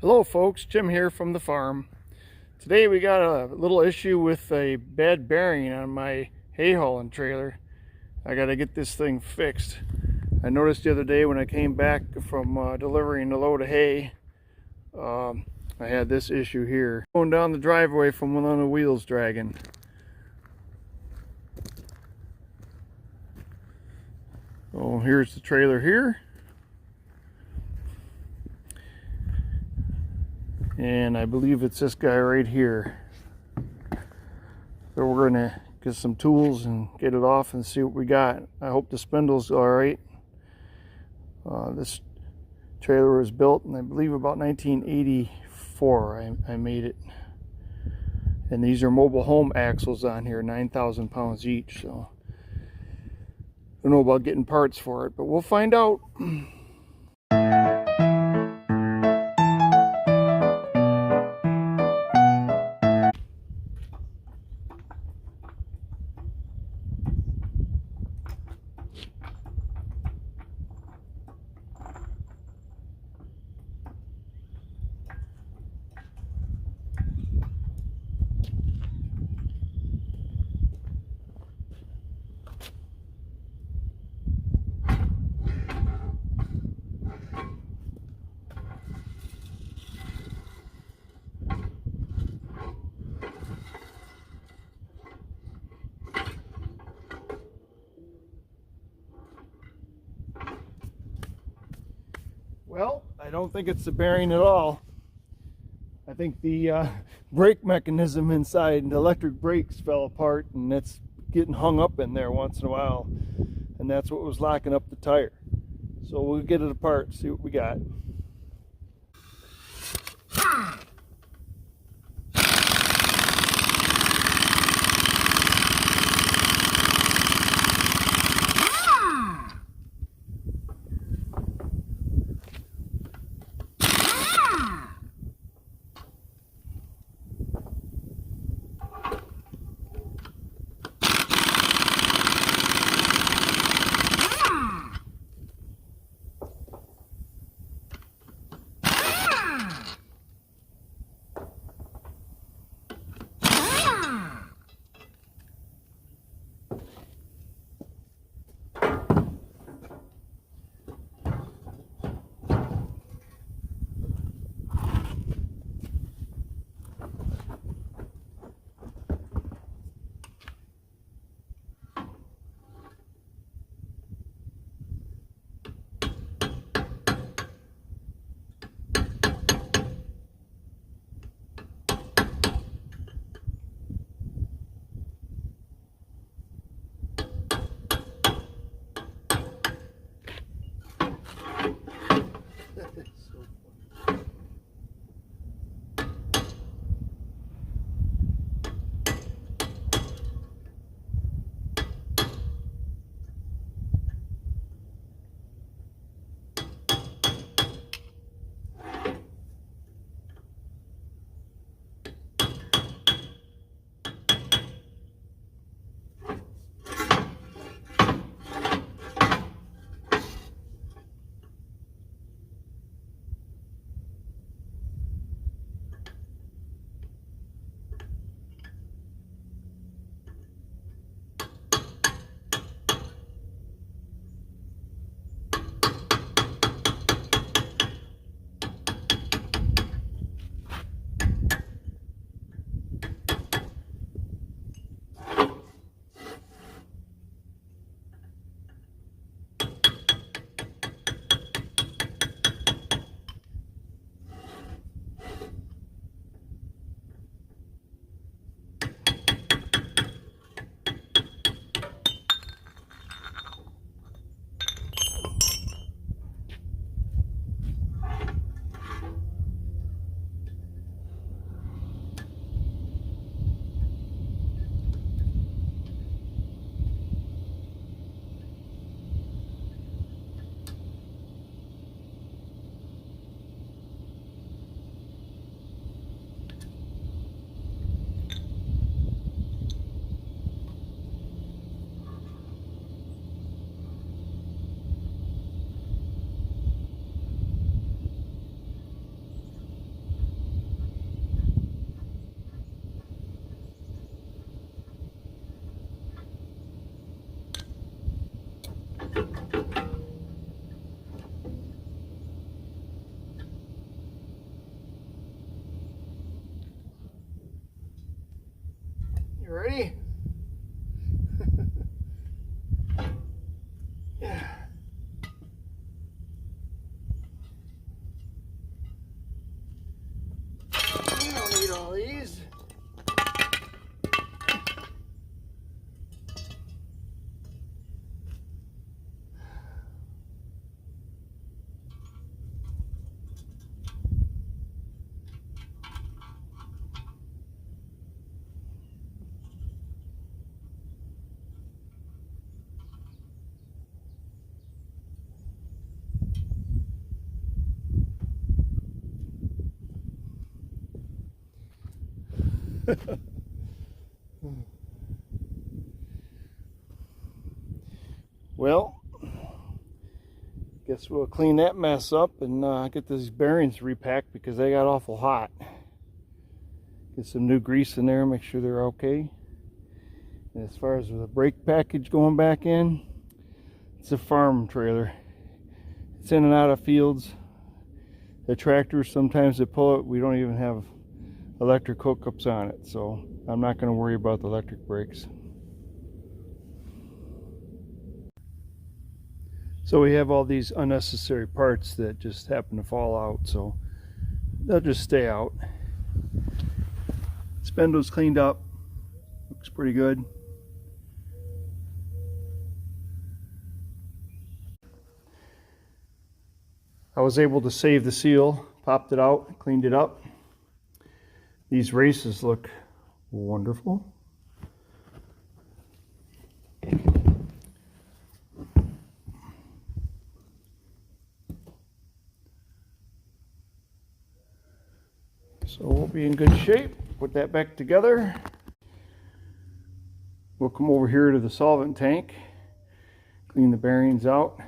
Hello folks, Jim here from the farm. Today we got a little issue with a bad bearing on my hay hauling trailer. I got to get this thing fixed. I noticed the other day when I came back from delivering a load of hay, I had this issue here. Going down the driveway from one of the wheels dragging. So here's the trailer here. And I believe it's this guy right here. So we're gonna get some tools and get it off and see what we got. I hope the spindle's all right. This trailer was built in, I believe, about 1984. I made it. And these are mobile home axles on here, 9,000 pounds each. So I don't know about getting parts for it, but we'll find out. Well, I don't think it's the bearing at all. I think the brake mechanism inside, the electric brakes fell apart, and it's getting hung up in there once in a while, and that's what was locking up the tire. So we'll get it apart, see what we got. You ready? Yeah. You don't need all these. Well, guess we'll clean that mess up and get these bearings repacked because they got awful hot. Get some new grease in there, make sure they're okay. And as far as the brake package going back in, it's a farm trailer. It's in and out of fields. The tractors, sometimes they pull it. We don't even have electric hookups on it, so I'm not going to worry about the electric brakes. So we have all these unnecessary parts that just happen to fall out, so they'll just stay out. Spindle's cleaned up, looks pretty good. I was able to save the seal, popped it out, cleaned it up. These races look wonderful. So we'll be in good shape. Put that back together. We'll come over here to the solvent tank, clean the bearings out.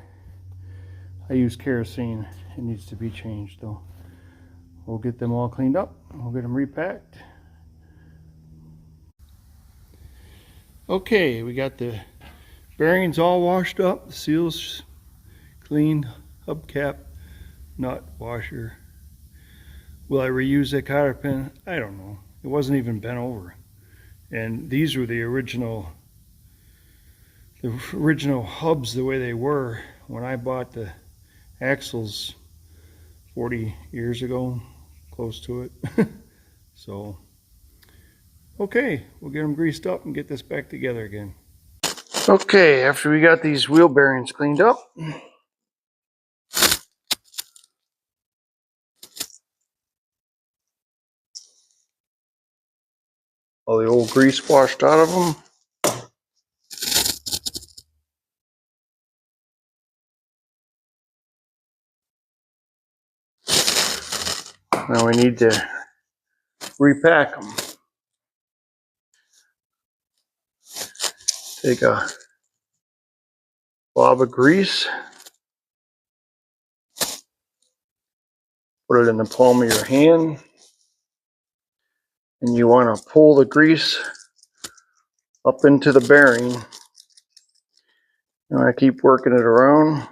I use kerosene. It needs to be changed though. We'll get them all cleaned up. We'll get them repacked. Okay, we got the bearings all washed up, the seals cleaned, hubcap, nut, washer. Will I reuse that cotter pin? I don't know. It wasn't even bent over. And these were the original hubs the way they were when I bought the axles 40 years ago, close to it. So, okay, we'll get them greased up and get this back together again. Okay, after we got these wheel bearings cleaned up, all the old grease washed out of them. Now we need to repack them. Take a blob of grease, put it in the palm of your hand, and you want to pull the grease up into the bearing. You want to keep working it around.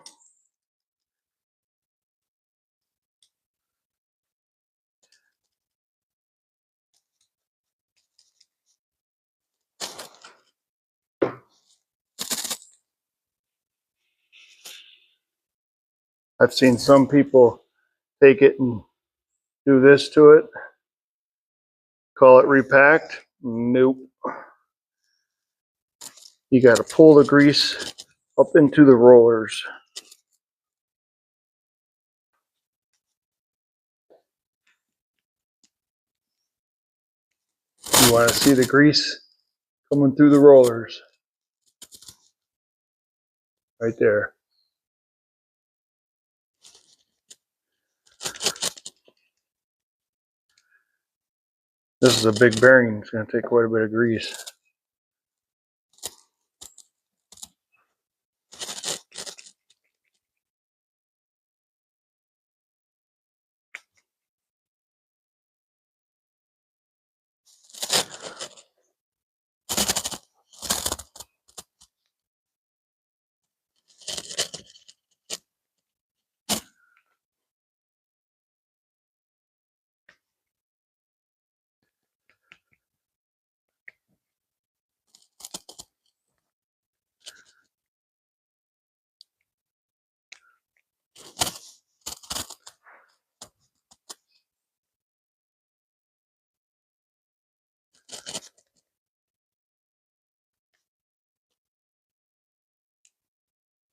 I've seen some people take it and do this to it, call it repacked. Nope. You got to pull the grease up into the rollers. You want to see the grease coming through the rollers. Right there. This is a big bearing. It's going to take quite a bit of grease.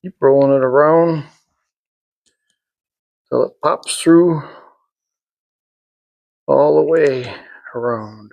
Keep rolling it around till it pops through all the way around.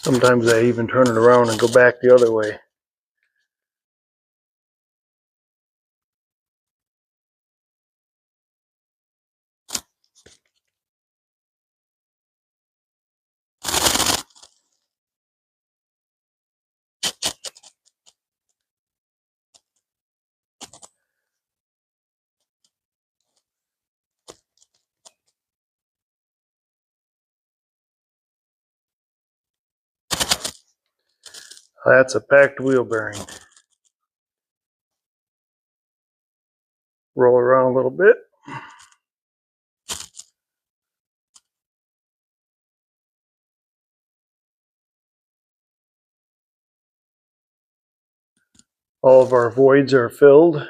Sometimes I even turn it around and go back the other way. That's a packed wheel bearing. Roll around a little bit. All of our voids are filled.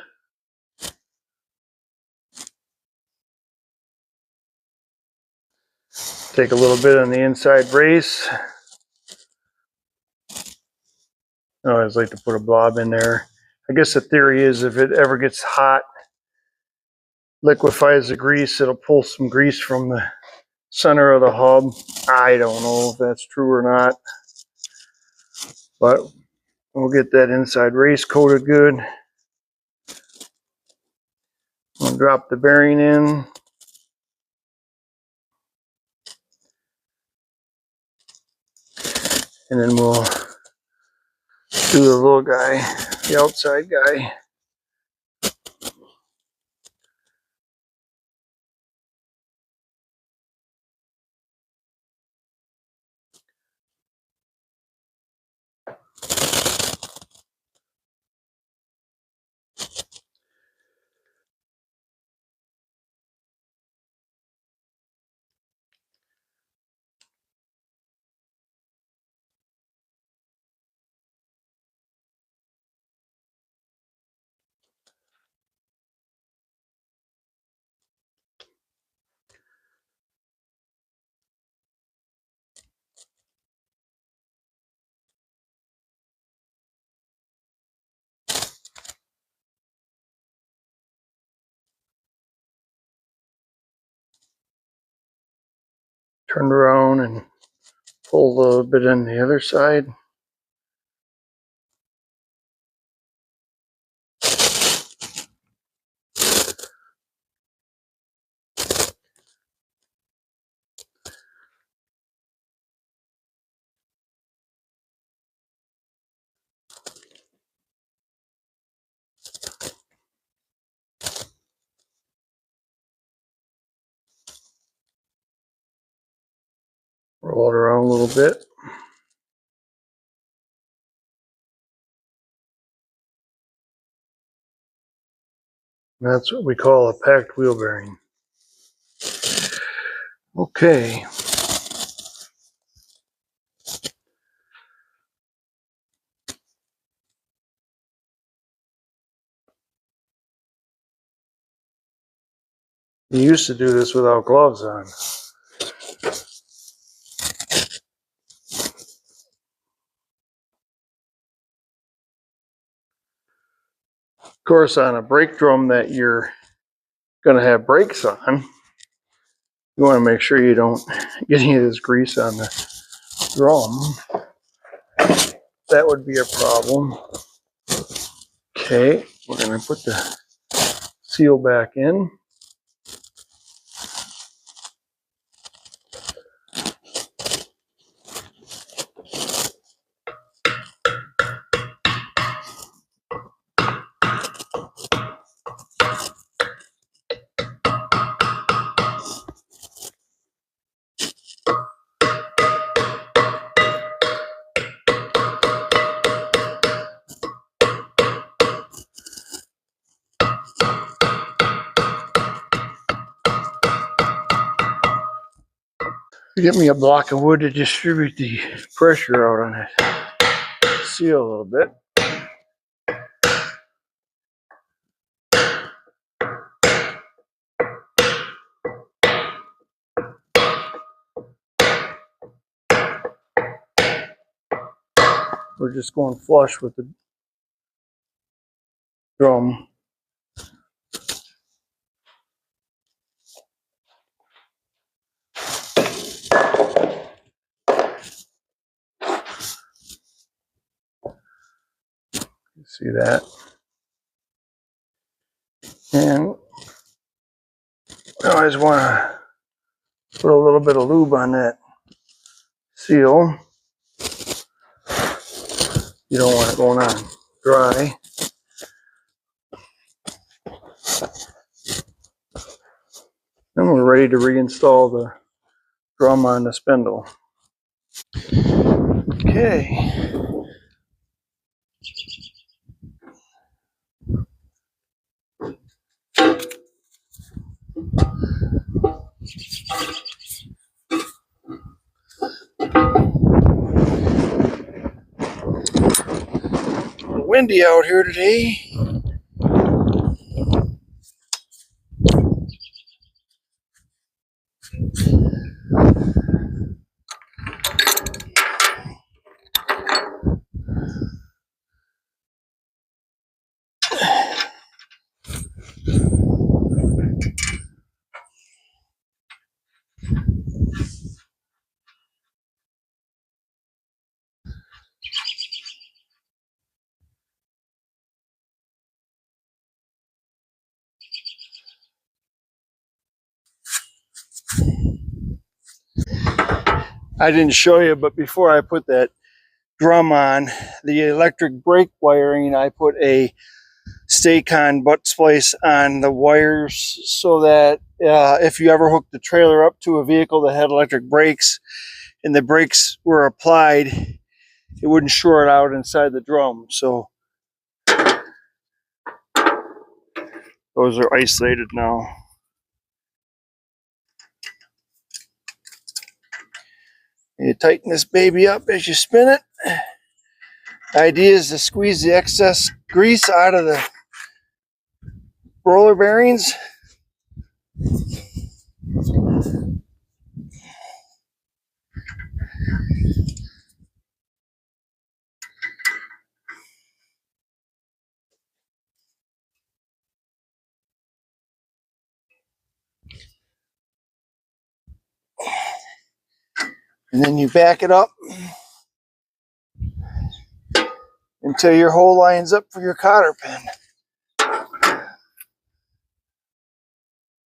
Take a little bit on the inside brace. I always like to put a blob in there. I guess the theory is if it ever gets hot, liquefies the grease, it'll pull some grease from the center of the hub. I don't know if that's true or not, but we'll get that inside race coated good. I'll drop the bearing in. And then we'll do the little guy, the outside guy. Turn around and pull a little bit on the other side. Roll it around a little bit. That's what we call a packed wheel bearing. Okay. You used to do this without gloves on. Of course, on a brake drum that you're going to have brakes on, you want to make sure you don't get any of this grease on the drum. That would be a problem. Okay, we're going to put the seal back in. Get me a block of wood to distribute the pressure out on it. Seal a little bit. We're just going flush with the drum. See that? And I always want to put a little bit of lube on that seal. You don't want it going on dry. Then we're ready to reinstall the drum on the spindle. Okay. Windy out here today. I didn't show you, but before I put that drum on, the electric brake wiring, I put a Stay-Con butt splice on the wires so that if you ever hooked the trailer up to a vehicle that had electric brakes and the brakes were applied, it wouldn't short out inside the drum. So those are isolated now. You tighten this baby up as you spin it. The idea is to squeeze the excess grease out of the roller bearings. And then you back it up until your hole lines up for your cotter pin.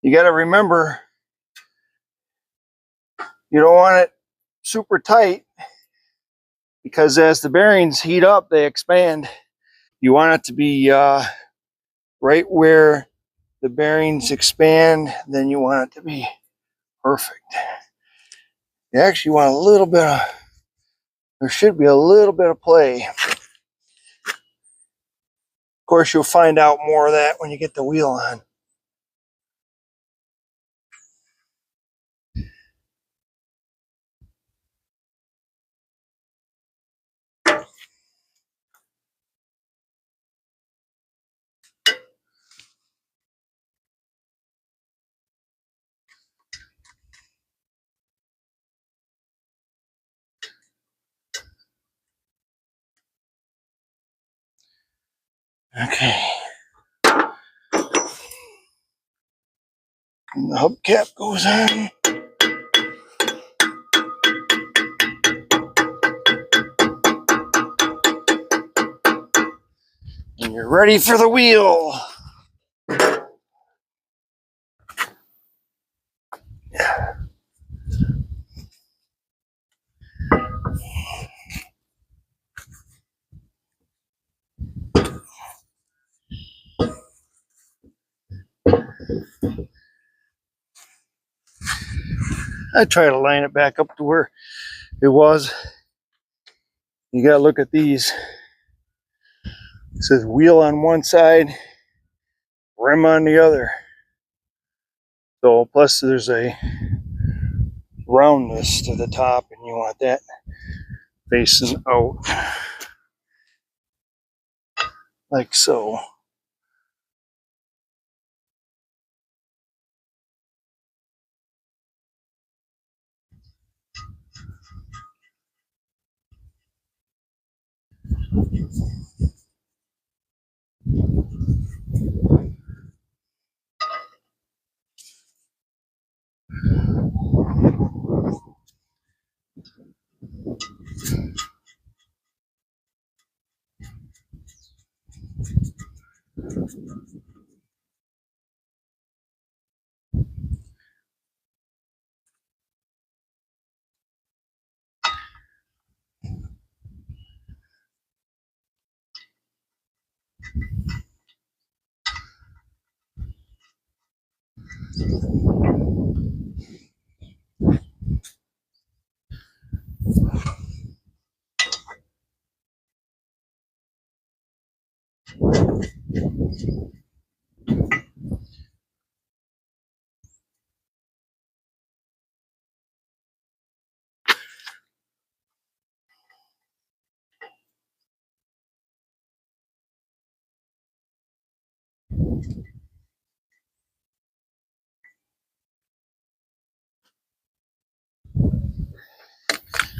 You got to remember, you don't want it super tight because as the bearings heat up, they expand. You want it to be right where the bearings expand, then you want it to be perfect. You actually want a little bit of, there should be a little bit of play. Of course, you'll find out more of that when you get the wheel on. Okay. And the hubcap goes on. And you're ready for the wheel. I try to line it back up to where it was. You gotta look at these. It says wheel on one side, rim on the other. So plus there's a roundness to the top, and you want that facing out like so.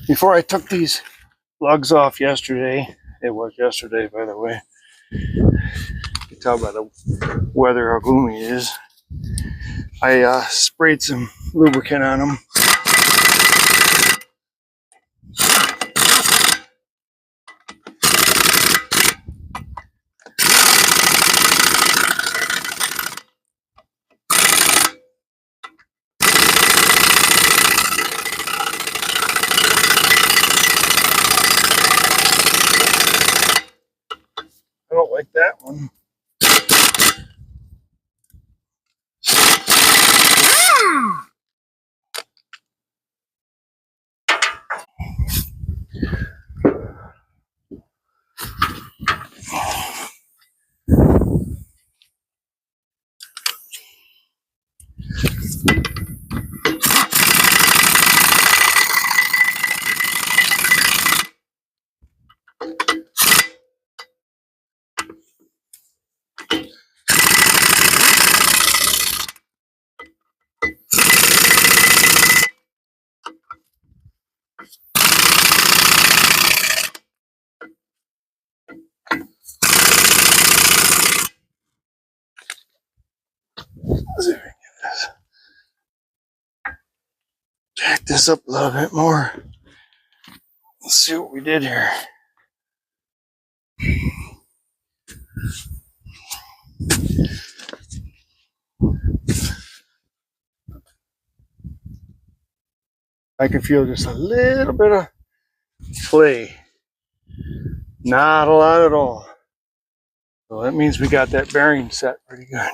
Before I took these lugs off yesterday, it was yesterday by the way, you can tell by the weather how gloomy it is, I sprayed some lubricant on them. I don't like that one. Let's see if we can get this. Jack this up a little bit more. Let's see what we did here. I can feel just a little bit of clay. Not a lot at all. So that means we got that bearing set pretty good.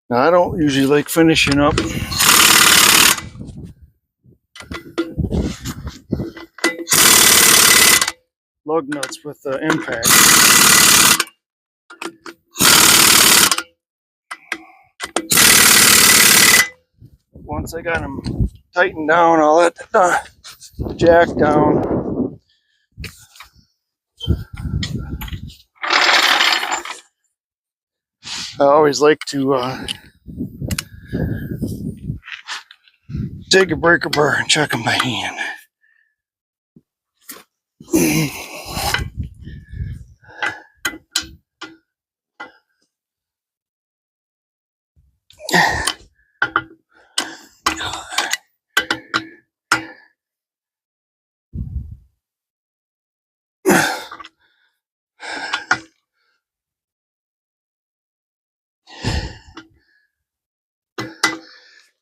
Now I don't usually like finishing up lug nuts with the impact. Once I got them tightened down, I'll let the jack down. I always like to take a breaker bar and check them by hand.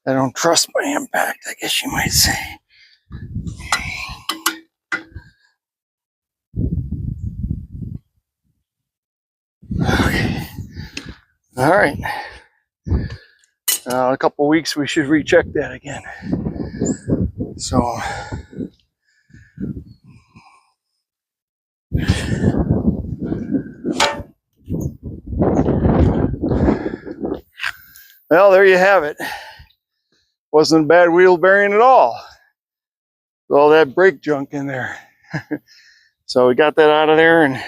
I don't trust my impact, I guess you might say. Okay. All right. In a couple weeks, we should recheck that again. So, Well, there you have it. Wasn't a bad wheel bearing at all. All that brake junk in there. So we got that out of there, and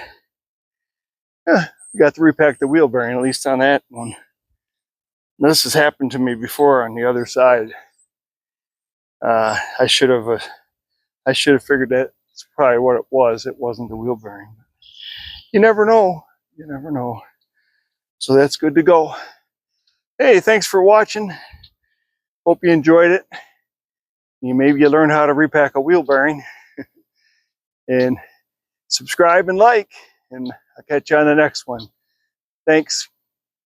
yeah, we got to repack the wheel bearing, at least on that one. This has happened to me before on the other side. I should have figured that's probably what it was. It wasn't the wheel bearing. You never know. You never know. So that's good to go. Hey, thanks for watching. Hope you enjoyed it. Maybe you learned how to repack a wheel bearing. And subscribe and like, and I'll catch you on the next one. Thanks.